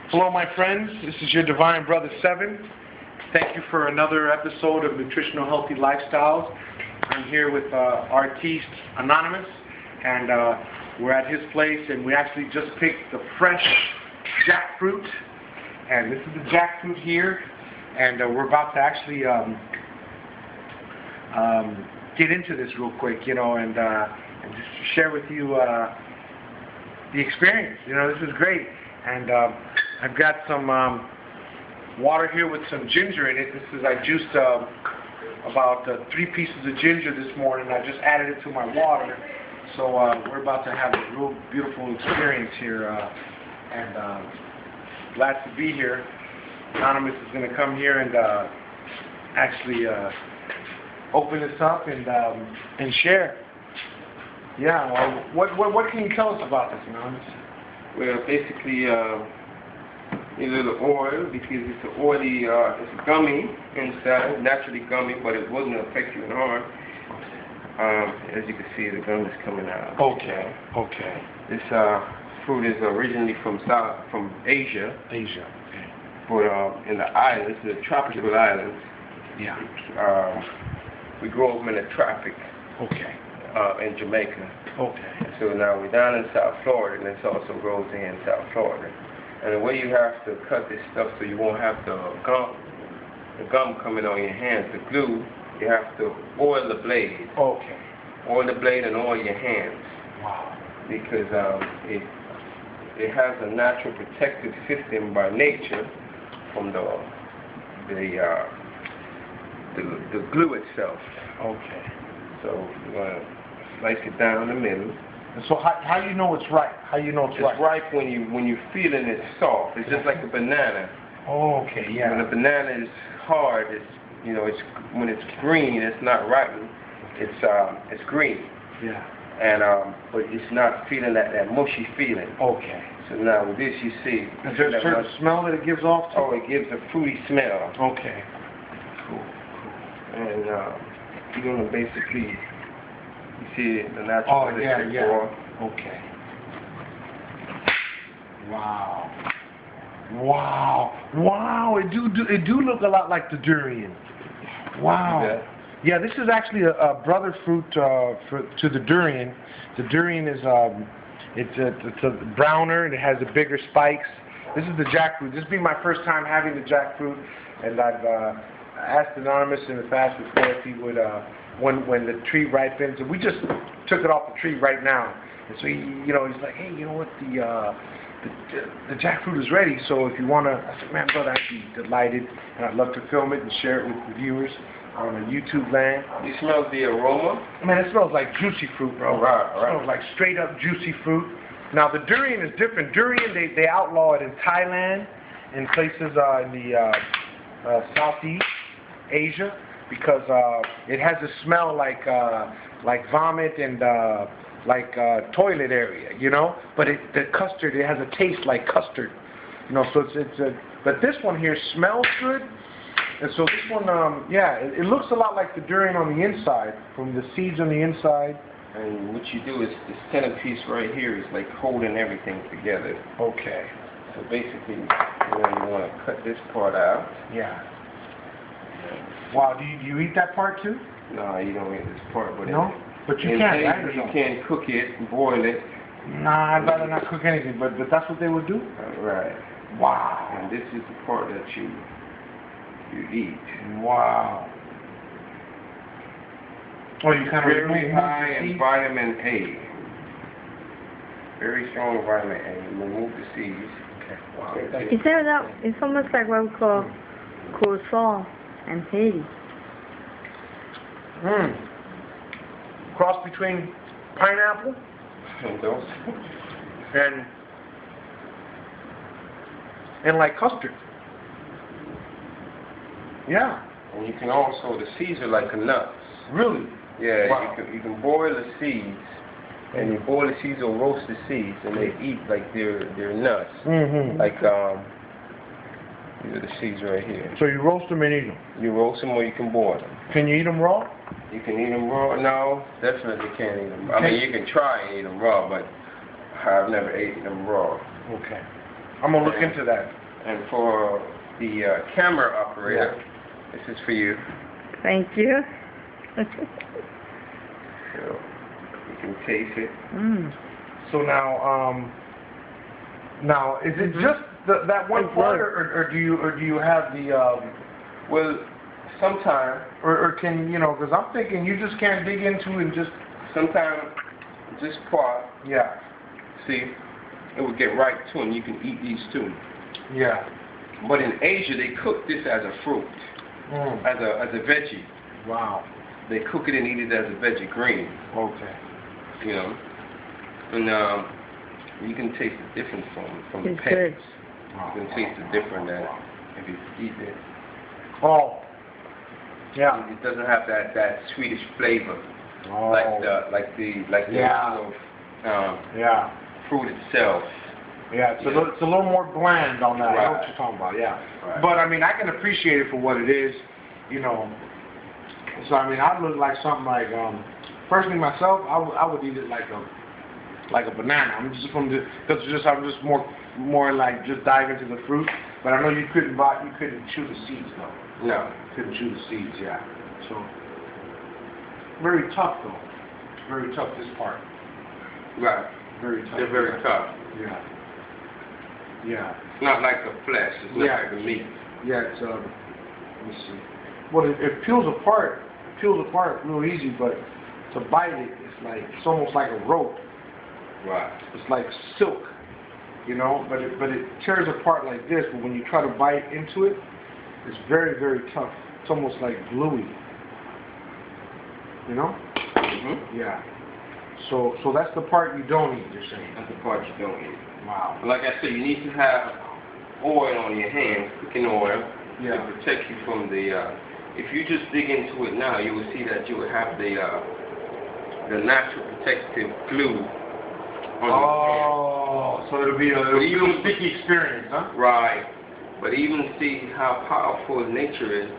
Hello, my friends. This is your Divine Brother 7. Thank you for another episode of Nutritional Healthy Lifestyles. I'm here with Artiste Anonymous, and we're at his place, and we actually just picked the fresh jackfruit. And this is the jackfruit here, and we're about to actually get into this real quick, and just share with you the experience. This is great. And I've got some water here with some ginger in it. I juiced about 3 pieces of ginger this morning. I just added it to my water. So we're about to have a real beautiful experience here. And glad to be here. Anonymous is going to come here and actually open this up and share. Yeah. What can you tell us about this, Anonymous? Well, basically, either the oil, because it's an oily, it's gummy inside, naturally gummy, but it wasn't affect you in harm. As you can see, the gum is coming out. Okay. This fruit is originally from Asia. Asia. Okay. But in the islands, the tropical islands. Yeah. We grow them in the tropic. Okay. In Jamaica. Okay. So now we're down in South Florida, and this also grows in South Florida. And the way you have to cut this stuff so you won't have the gum coming on your hands, the glue, you have to oil the blade. Okay. Oil the blade and oil your hands. Wow. Because it has a natural protective system by nature from the glue itself. Okay. So we're going to slice it down the middle. And so how do you know it's ripe? How do you know it's ripe? It's ripe when you feeling it soft. It's just like a banana. Oh, okay, yeah. When a banana is hard, when it's green, it's not rotten. It's green. Yeah. And but it's not feeling that mushy feeling. Okay. So now with this, you see. Is there a certain smell that it gives off to? Oh, it gives a fruity smell. Okay. Cool. And you're gonna basically. You see the natural position. Okay. Wow. It do look a lot like the durian. Wow. Yeah, this is actually a brother fruit to the durian. The durian is it's a browner and it has the bigger spikes. This is the jackfruit. This will be my first time having the jackfruit, and I've asked Anonymous in the past before if he would. When the tree ripens, and we just took it off the tree right now, and so he's like, hey, you know what, the jackfruit is ready. So if you wanna, I said, man, brother, I'd be delighted, and I'd love to film it and share it with the viewers on the YouTube land. You smell the aroma? Man, it smells like juicy fruit, bro. Right. It smells like straight up juicy fruit. Now the durian is different. Durian, they outlaw it in Thailand, in places in the Southeast Asia. Because it has a smell like vomit and like toilet area, But the custard, it has a taste like custard, So but this one here smells good, and so this one, it looks a lot like the durian on the inside, from the seeds on the inside. And what you do is this centerpiece right here is like holding everything together. Okay. So basically, you want to cut this part out. Yeah. Wow, do you eat that part too? No, you don't eat this part. But no? But you can't, right? You can cook it, boil it. Nah, I'd rather not cook anything, but that's what they would do? Right. Wow. And this is the part that you eat. Wow. Oh, you kind of very high in vitamin A. Very strong vitamin A. Remove the seeds. Okay. Wow. It's almost like what we call croissant and Haiti. Cross between pineapple and like custard. Yeah. And you can also, the seeds are like nuts. Really? Yeah. Wow. You can boil the seeds, and you boil the seeds or roast the seeds, and they eat like they're nuts. Mm-hmm. Like these are the seeds right here. So you roast them and eat them? You roast them or you can boil them. Can you eat them raw? You can eat them raw? No, definitely can't eat them. I mean, you can try and eat them raw, but I've never eaten them raw. Okay. I'm gonna look into that. And for the camera operator, this is for you. Thank you. So you can taste it. So now, is it just that one part, or do you have the well, sometime, or can you know? Because I'm thinking you just can't dig into it and just sometime this part. Yeah. See, it will get right to, and you can eat these too. Yeah. But in Asia, they cook this as a fruit, as a veggie. Wow. They cook it and eat it as a veggie green. Okay. You know, and you can taste the difference from the It's pegs. good. You can taste the difference that if you eat it. Oh. Yeah. It doesn't have that sweetish flavor like the original fruit itself. Yeah, it's a little more bland on that. I know what you're talking about. Yeah. Right. But I mean, I can appreciate it for what it is. You know. So I mean, I look like something like personally myself, I would eat it like a banana. I'm just I'm just more like just dive into the fruit. But I know you couldn't chew the seeds though. No. Couldn't chew the seeds, yeah. So very tough though. Very tough this part. Right. Very tough. They're very tough. Yeah. Yeah. It's not like the flesh. It's not like the meat. Yeah. It's let me see. Well, it peels apart. It peels apart real easy, but to bite it, it's almost like a rope. Right. It's like silk, you know. But it tears apart like this. But when you try to bite into it, it's very, very tough. It's almost like gluey. You know? Yeah. So that's the part you don't eat, you're saying? That's the part you don't eat. Wow. Like I said, you need to have oil on your hands, cooking oil, to protect you from the. If you just dig into it now, you will see that you will have the natural protective glue on your hands. So it'll be a sticky experience, huh? Right. But even see how powerful nature is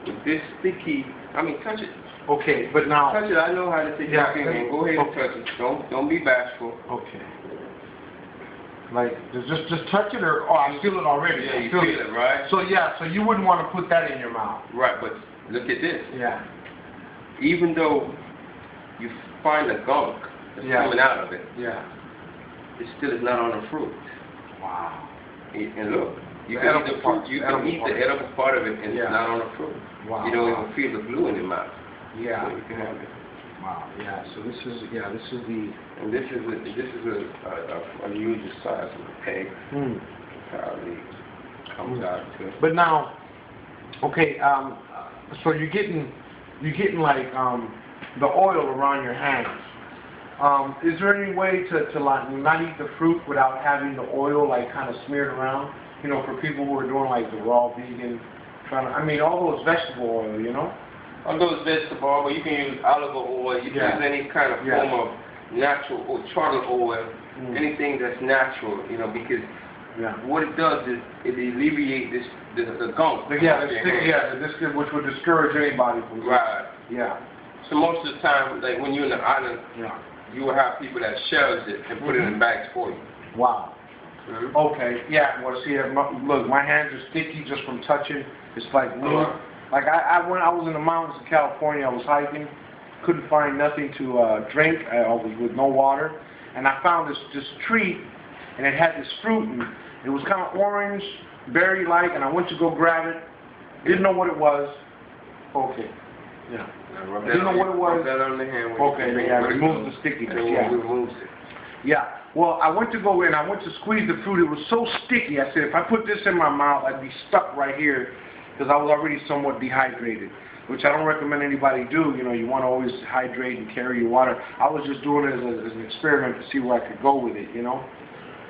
with this sticky. I mean, touch it. Okay, but now Touch it. I know how to take your finger and go ahead and touch it. Don't be bashful. Okay. Like just touch it, or I feel it already. Yeah, you feel it, right? So so you wouldn't want to put that in your mouth. Right, but look at this. Yeah. Even though you find the gunk that's coming out of it, it still is not on the fruit. Wow. And look, you can eat the fruit. You can eat the edible part of it, and it's not on the fruit. Wow. You don't even feel the glue in your mouth. Yeah. So you can have it. Wow. Yeah. So this is the. And this is a unusual size of the peg. How it comes out to. But now, okay. So you're getting like the oil around your hands. Is there any way to like not eat the fruit without having the oil like kind of smeared around? You know, for people who are doing like the raw vegan, I mean, all those vegetable oil, you know. On those vegetable oil, you can use olive oil. You can use any kind of form of natural or charcoal oil, anything that's natural, you know, because what it does is it alleviates the gunk. Which would discourage anybody from So most of the time, like when you're in the island, you will have people that shells it and put it in bags for you. Wow. Okay. Yeah. Well, see, look, my hands are sticky just from touching. It's like glue. Like I was in the mountains of California, I was hiking, couldn't find nothing to drink, I was with no water, and I found this tree, and it had this fruit, and it was kind of orange, berry-like, and I went to go grab it, didn't know what it was. Okay. Yeah. Didn't know what it was. Rub that on the hand. Remove the stickiness. Removes it. Yeah. Well, I went to go in, I went to squeeze the fruit, it was so sticky, I said, if I put this in my mouth, I'd be stuck right here, because I was already somewhat dehydrated, which I don't recommend anybody do. You know, you want to always hydrate and carry your water. I was just doing it as an experiment to see where I could go with it, you know.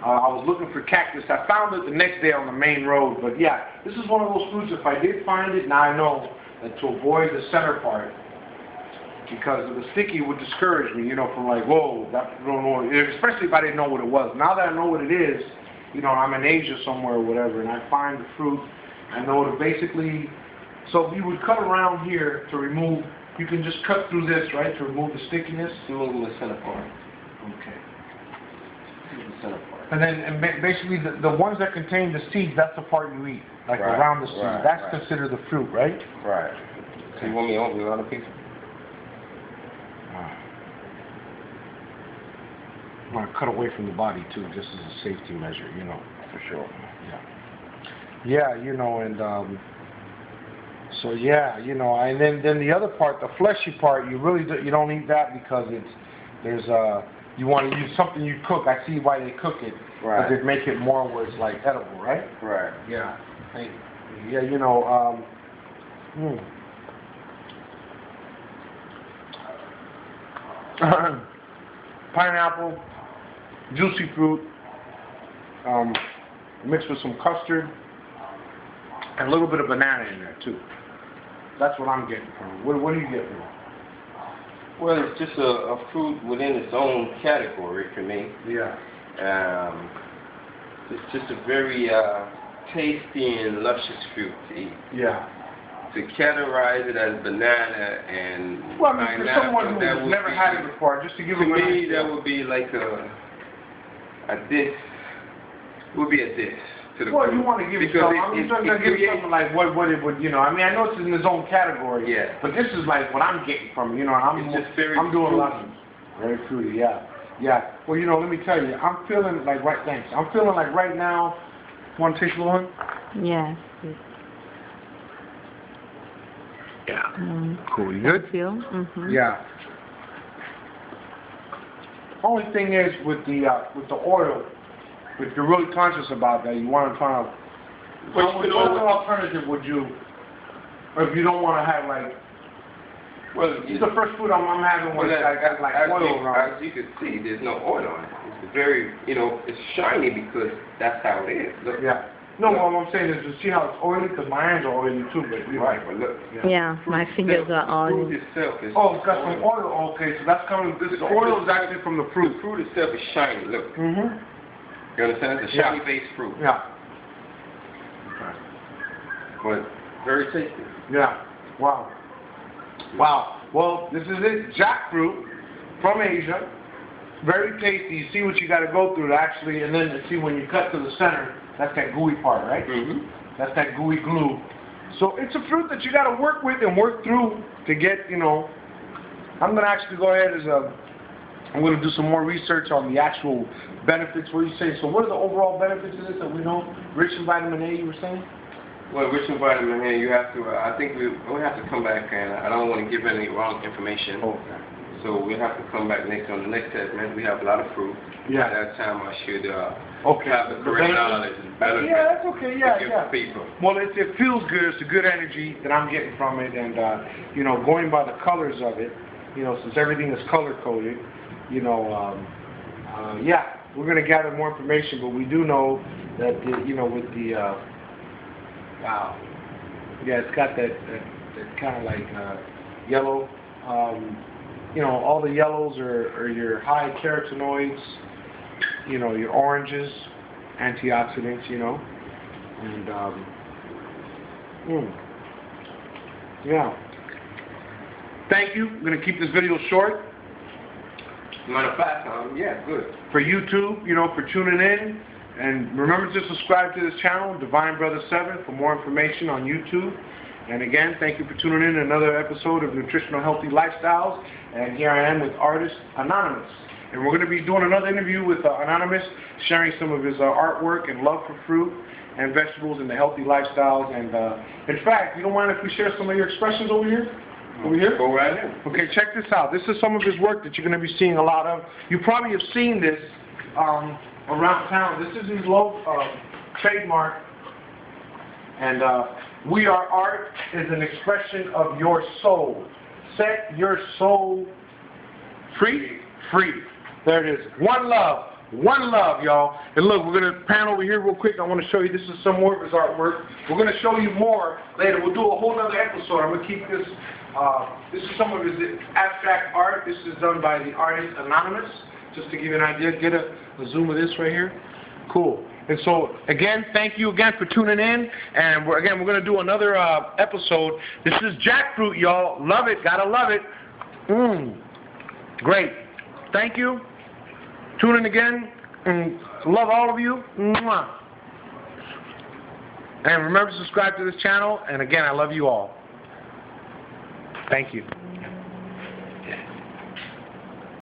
I was looking for cactus. I found it the next day on the main road, but yeah, this is one of those fruits, if I did find it, now I know that to avoid the center part, because the sticky would discourage me, you know, from like, whoa, especially if I didn't know what it was. Now that I know what it is, you know, I'm in Asia somewhere or whatever, and I find the fruit, I know to basically, so you would cut around here to remove, you can just cut through this, right, to remove the stickiness? Remove the center part. Okay. This is the center part. And then basically the ones that contain the seeds, that's the part you eat, like Right, around the seeds. right, That's right. considered the fruit, right? Right. So you want me to open another piece? I want to cut away from the body too, just as a safety measure, you know. For sure. Yeah, you know, and so yeah, you know, and then the other part, the fleshy part, you really you don't eat that because you want to use something you cook. I see why they cook it, Right. because they make it more where it's like edible, right? Right. Yeah. Yeah, you know, pineapple, juicy fruit, mixed with some custard, and a little bit of banana in there too. That's what I'm getting from it. What do you get from it? Well, it's just a fruit within its own category for me. Yeah. It's just a very tasty and luscious fruit to eat. Yeah. To categorize it as banana and Well, I mean, for someone that who's would never be, had it before, just to give to them an me, idea. that would be like a dish. It would be a dish to the Well, fruit. you want to give it Because something. I'm just going to give it something like what it would, you know. I mean, I know it's in its own category. Yeah. But this is like what I'm getting from, you know. It's just very I'm doing fruity. lots of very fruity. Yeah. Yeah. Well, you know, let me tell you, I'm feeling like thanks. I'm feeling like right now. Want to taste a little one? Yes. Yeah. Mm. Cool. You good? Feel? Mm-hmm. Yeah. Only thing is with the oil, if you're really conscious about that, you want to try to. Well, What other alternative would you, or if you don't want to have like? Well, This is the first food I'm having with like oil around. as you can see, there's no oil on it. It's very, you know, it's shiny because that's how it is. Look. Yeah. No, what I'm saying is to see how it's oily, because my hands are oily too, but Right, but look. Yeah, my fingers are The oily. fruit itself is. Oh, it's got some oil. Okay, so that's coming. This oil is actually from the fruit. The fruit itself is shiny. Look. Mhm. You understand? It's a Yeah. shiny based fruit, Yeah. but very tasty. Yeah. Wow. Wow. Well, this is it. Jackfruit from Asia. Very tasty. You see what you got to go through to actually, and then see when you cut to the center, that's that gooey part, right? Mm-hmm. That's that gooey glue. So it's a fruit that you got to work with and work through to get, you know. I'm going to actually go ahead I'm going to do some more research on the actual benefits. What are you saying? So what are the overall benefits of this that we know? Rich in vitamin A, you were saying? Well, rich in vitamin A, you have to, I think we'll have to come back, and I don't want to give any wrong information. Okay. So we'll have to come back on the next segment. We have a lot of fruit. Yeah. At that time, I should Okay. have the correct knowledge and benefits Yeah, that's okay. Yeah, to give yeah. people. Well, it feels good. It's a good energy that I'm getting from it, and you know, going by the colors of it, you know, since everything is color coded, you know, yeah, we're gonna gather more information, but we do know that you know, with the wow, yeah, it's got that kind of like yellow. You know, all the yellows are your high carotenoids. You know, your oranges, antioxidants, you know, and yeah. Thank you. I'm going to keep this video short. Matter of fact, yeah, good. For YouTube, you know, for tuning in. And remember to subscribe to this channel, Divine Brother 7, for more information on YouTube. And again, thank you for tuning in to another episode of Nutritional Healthy Lifestyles. And here I am with Artist Anonymous. And we're going to be doing another interview with Anonymous, sharing some of his artwork and love for fruit and vegetables and the healthy lifestyles. And in fact, you don't mind if we share some of your expressions over here? Over here? Go right in. Okay, check this out. This is some of his work that you're going to be seeing a lot of. You probably have seen this around town. This is his logo, trademark. And We Are Art is an expression of your soul. Set your soul free. Free. There it is. One love. One love, y'all. And look, we're going to pan over here real quick. I want to show you. This is some more of his artwork. We're going to show you more later. We'll do a whole other episode. I'm going to keep this. This is some of his abstract art. This is done by the artist Anonymous. Just to give you an idea. Get a zoom of this right here. Cool. And so, again, thank you again for tuning in. And we're going to do another episode. This is Jackfruit, y'all. Love it. Gotta love it. Great. Thank you. Tune in again. And love all of you. Mwah. And remember to subscribe to this channel. And again, I love you all. Thank you.